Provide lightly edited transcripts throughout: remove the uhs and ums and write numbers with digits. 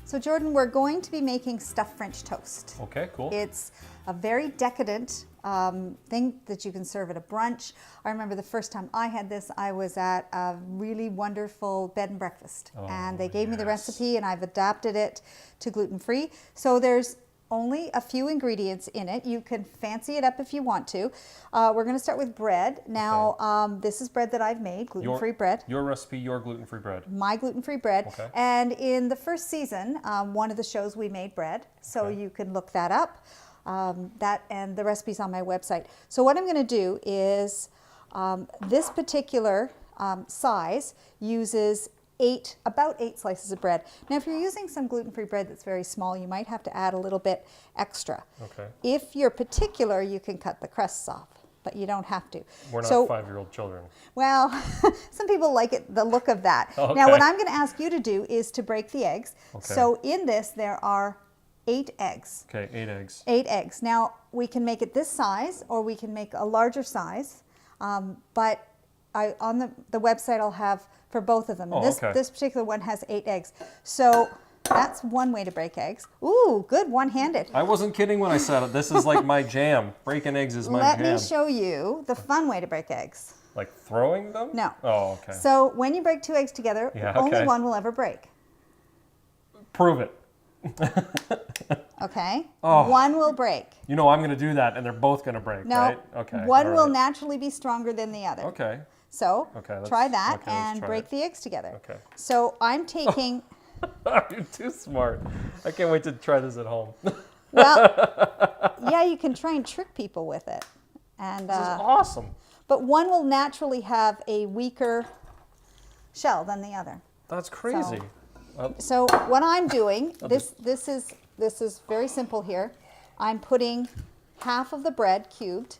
So Jordan, we're going to be making stuffed French toast. Okay, cool. It's a very decadent thing that you can serve at a brunch. I remember the first time I had this, I was at a really wonderful bed and breakfast. And they gave me the recipe and I've adapted it to gluten-free. So there's only a few ingredients in it. You can fancy it up if you want to. We're going to start with bread. Now, this is bread that I've made, gluten-free bread. Your recipe, your gluten-free bread. My gluten-free bread. Okay. And in the first season, one of the shows we made bread, so you can look that up. That and the recipe's on my website. So what I'm going to do is this particular size uses about 8 slices of bread. Now, if you're using some gluten-free bread that's very small, you might have to add a little bit extra. Okay. If you're particular, you can cut the crusts off, but you don't have to. We're not 5-year-old children. Well, some people like it, the look of that. Okay. Now, what I'm going to ask you to do is to break the eggs. Okay. So in this, there are 8 eggs. Okay, 8 eggs. 8 eggs. Now, we can make it this size, or we can make a larger size, but on the website I'll have for both of them. And this particular one has 8 eggs. So that's one way to break eggs. Ooh, good, one-handed. I wasn't kidding when I said it. This is like my jam. Breaking eggs is my jam. Let me show you the fun way to break eggs. Like throwing them? No. Oh, okay. So when you break 2 eggs together, only one will ever break. Prove it. Okay. One will break. You know I'm going to do that, and they're both going to break, right? Okay. One will naturally be stronger than the other. Okay. So try that and break the eggs together. Okay. So I'm taking... You're too smart. I can't wait to try this at home. Well, yeah, you can try and trick people with it. And, this is awesome. But one will naturally have a weaker shell than the other. That's crazy. So what I'm doing, this is very simple here. I'm putting half of the bread cubed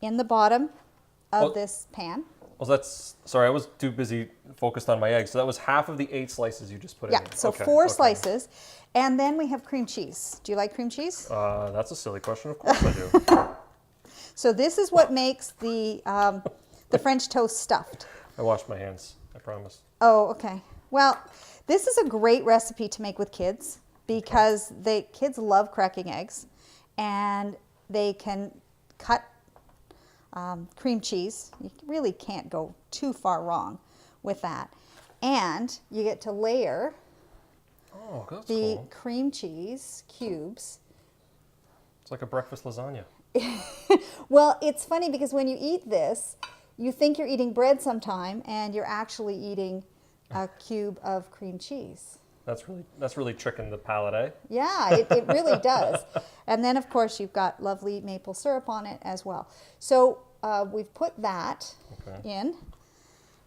in the bottom of this pan. Well, that's, sorry, I was too busy focused on my eggs. So that was half of the 8 slices you just put in. Yeah, so 4 slices. And then we have cream cheese. Do you like cream cheese? That's a silly question. Of course I do. So this is what makes the French toast stuffed. I washed my hands, I promise. Oh, okay. Well, this is a great recipe to make with kids because kids love cracking eggs, and they can cut cream cheese. You really can't go too far wrong with that. And you get to layer the cream cheese cubes. It's like a breakfast lasagna. Well, it's funny because when you eat this, you think you're eating bread sometime, and you're actually eating a cube of cream cheese. That's really tricking the palate, eh? Yeah, it really does. And then, of course, you've got lovely maple syrup on it as well. So we've put that in.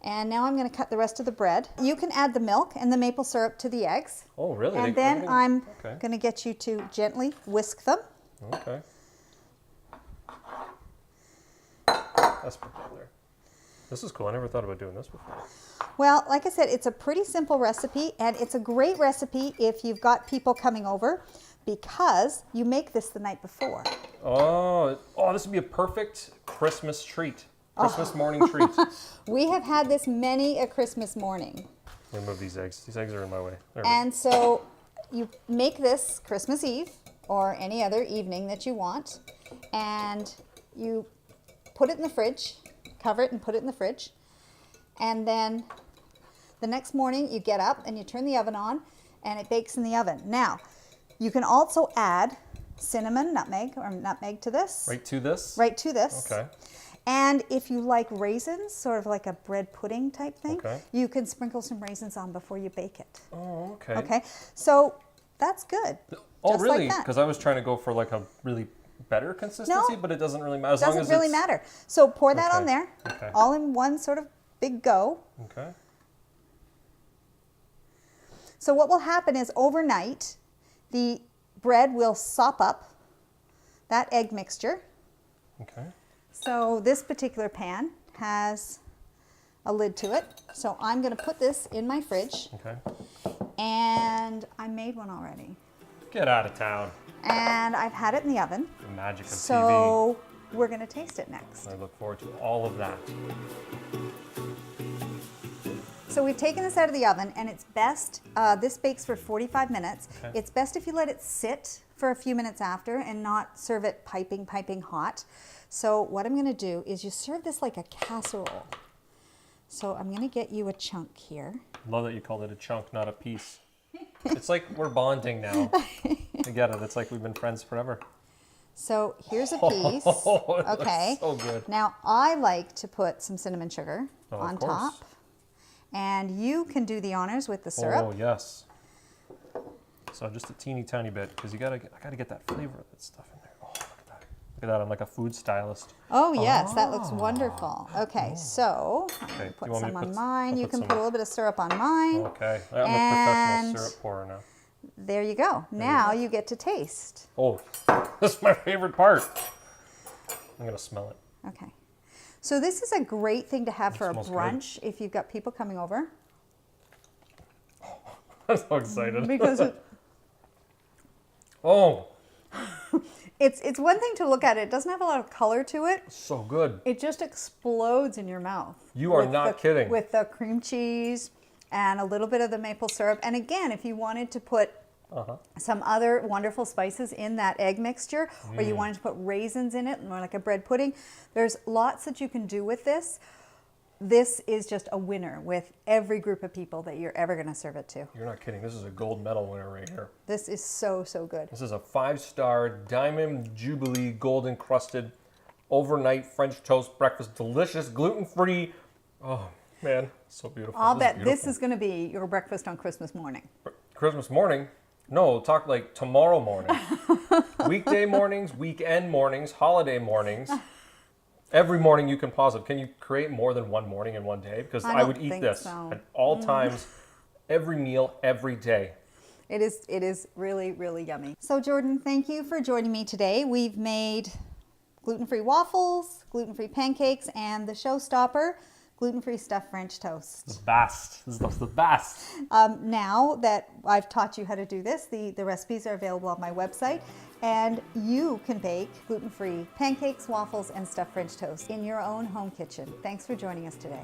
And now I'm going to cut the rest of the bread. You can add the milk and the maple syrup to the eggs. Oh, really? And then I'm going to get you to gently whisk them. Okay. That's pretty cool there. This is cool. I never thought about doing this before. Well, like I said, it's a pretty simple recipe, and it's a great recipe if you've got people coming over, because you make this the night before. Oh, this would be a perfect Christmas treat. Christmas morning treat. We have had this many a Christmas morning. Let me move these eggs. These eggs are in my way. And so you make this Christmas Eve or any other evening that you want, and you put it in the fridge, cover it and put it in the fridge. And then the next morning you get up and you turn the oven on, and it bakes in the oven. Now, you can also add cinnamon, nutmeg to this. Right to this? Right to this. Okay. And if you like raisins, sort of like a bread pudding type thing, you can sprinkle some raisins on before you bake it. Oh, okay. Okay, so that's good. Oh, really? Because I was trying to go for like a really better consistency, but it doesn't really matter. It doesn't really matter. So pour that on there, all in one sort of big go. Okay. So what will happen is overnight, the bread will sop up that egg mixture. Okay. So this particular pan has a lid to it. So I'm going to put this in my fridge. Okay. And I made one already. Get out of town. And I've had it in the oven. The magic of TV. So we're going to taste it next. I look forward to all of that. So we've taken this out of the oven, and it's best, this bakes for 45 minutes. Okay. It's best if you let it sit for a few minutes after and not serve it piping hot. So what I'm gonna do is you serve this like a casserole. So I'm gonna get you a chunk here. Love that you called it a chunk, not a piece. It's like we're bonding now. I get it. It's like we've been friends forever. So here's a piece. Oh, it Okay. looks so good. Now I like to put some cinnamon sugar Oh, on of course. top. And you can do the honors with the syrup. Oh yes. So just a teeny tiny bit, because I gotta get that flavor of that stuff in there. Oh, look at that. Look at that. I'm like a food stylist. Oh yes, that looks wonderful. Okay, so I'm Okay, gonna you put want me some to on put- mine. I'll You put can some- put a little bit of syrup on mine. Okay. I'm a And- professional syrup pourer now. There you go. Now you get to taste. Oh, this is my favorite part. I'm gonna smell it. Okay. So this is a great thing to have for a smells good. brunch if you've got people coming over. I'm so excited. Because Oh, it's one thing to look at it. It doesn't have a lot of color to it. so good. It just explodes in your mouth. You are with not kidding. With the cream cheese and a little bit of the maple syrup. And again, if you wanted to put some other wonderful spices in that egg mixture, or you wanted to put raisins in it, more like a bread pudding, there's lots that you can do with this. This is just a winner with every group of people that you're ever going to serve it to. You're not kidding. This is a gold medal winner right here. This is so, so good. This is a 5-star Diamond Jubilee gold encrusted overnight French toast breakfast. Delicious, gluten-free. Oh, man, so beautiful. I'll This bet beautiful. this is going to be your breakfast on Christmas morning. Christmas morning? No, talk like tomorrow morning. Weekday mornings, weekend mornings, holiday mornings. Every morning you can pause it. Can you create more than one morning in one day? Because I would don't eat think this so. at all times, every meal, every day. It is really, really yummy. So Jordan, thank you for joining me today. We've made gluten-free waffles, gluten-free pancakes, and the showstopper, gluten-free stuffed French toast. The best. This is the best. Now that I've taught you how to do this, the recipes are available on my website, and you can bake gluten-free pancakes, waffles, and stuffed French toast in your own home kitchen. Thanks for joining us today.